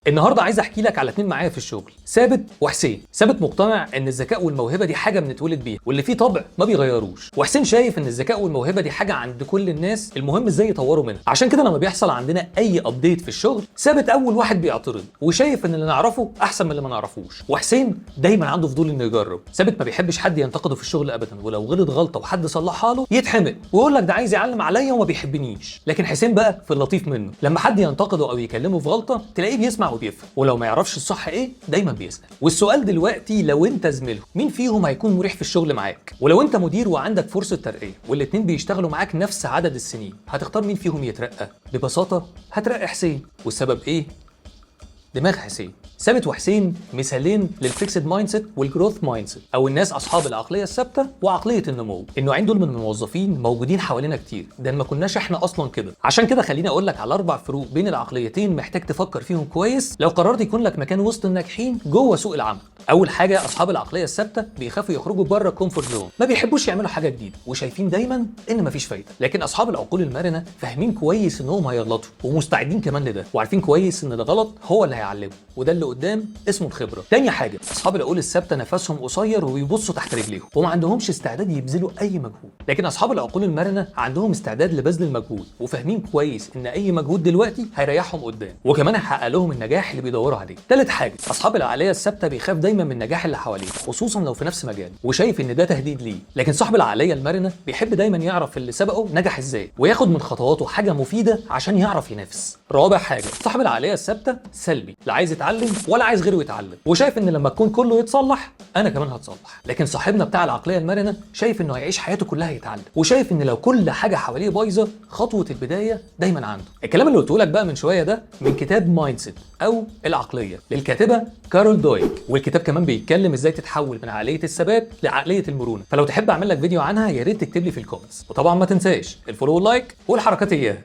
النهارده عايز احكي لك على اتنين معايا في الشغل، ثابت وحسين. ثابت مقتنع ان الذكاء والموهبه دي حاجه بنتولد بيها واللي فيه طبع ما بيغيروش، وحسين شايف ان الذكاء والموهبه دي حاجه عند كل الناس، المهم ازاي يطوروا منها. عشان كده لما بيحصل عندنا اي ابديت في الشغل، ثابت اول واحد بيعترض وشايف ان اللي نعرفه احسن من اللي ما نعرفوش، وحسين دايما عنده فضول انه يجرب. ثابت ما بيحبش حد ينتقده في الشغل ابدا، ولو غلط غلطه وحد صلحها له يتحمق ويقول لك ده عايز يعلم عليا وما بيحبنيش. لكن حسين بقى في اللطيف منه، لما حد ينتقده او يكلمه في غلطه تلاقيه بيسمع وبيفهم، ولو ما يعرفش الصح ايه دايما بيسال. والسؤال دلوقتي، لو انت زميله مين فيهم هيكون مريح في الشغل معاك؟ ولو انت مدير وعندك فرصه ترقيه والاتنين بيشتغلوا معاك نفس عدد السنين، هتختار مين فيهم يترقى؟ ببساطه هترقى حسين. والسبب ايه؟ دماغ حسين. ثابت وحسين مثالين للفيكسد مايند سيت والجروث مايند سيت، او الناس اصحاب العقليه الثابته وعقليه النمو. النوعين دول من الموظفين موجودين حوالينا كتير، ده ما كناش احنا اصلا كده. عشان كده خليني اقول لك على 4 فروق بين العقليتين محتاج تفكر فيهم كويس لو قررت يكون لك مكان وسط الناجحين جوه سوق العمل. اول حاجه، اصحاب العقليه الثابته بيخافوا يخرجوا بره الكومفورت زون، ما بيحبوش يعملوا حاجه جديده وشايفين دايما ان مفيش فايده. لكن اصحاب العقول المرنه فاهمين كويس انهم هيغلطوا ومستعدين كمان لده، وعارفين كويس ان الغلط هو اللي هيعلمه، وده اللي قدام اسمه الخبره. تاني حاجه، اصحاب العقول الثابته نفسهم قصير وبيبصوا تحت رجليهم وما عندهمش استعداد يبذلوا اي مجهود. لكن اصحاب العقول المرنه عندهم استعداد لبذل المجهود، وفاهمين كويس ان اي مجهود دلوقتي هيريحهم قدام، وكمان هيحقق لهم النجاح اللي بيدوروا عليه. تالت حاجه، اصحاب العقليه الثابته بيخاف دايما من النجاح اللي حواليه، خصوصا لو في نفس مجاله وشايف ان ده تهديد ليه. لكن صاحب العقليه المرنه بيحب دايما يعرف اللي سبقه نجح ازاي، وياخد من خطواته حاجه مفيده عشان يعرف ينافس. رابع حاجه، صاحب العقليه الثابته سلبي، لا عايز يتعلم ولا عايز غيره يتعلم، وشايف ان لما تكون كله يتصلح انا كمان هتصلح. لكن صاحبنا بتاع العقليه المرنه شايف انه هيعيش حياته كلها يتعلم، وشايف ان لو كل حاجه حواليه بايظه خطوه البدايه دايما عنده. الكلام اللي قلته لك بقى من شويه ده من كتاب مايند سيت او العقليه للكاتبه كارول دويك، والكتاب كمان بيتكلم ازاي تتحول من عقليه الثبات لعقليه المرونه. فلو تحب اعمل لك فيديو عنها يا ريت تكتب لي في الكومنتس، وطبعا ما تنساش الفولو واللايك والحركات اياها.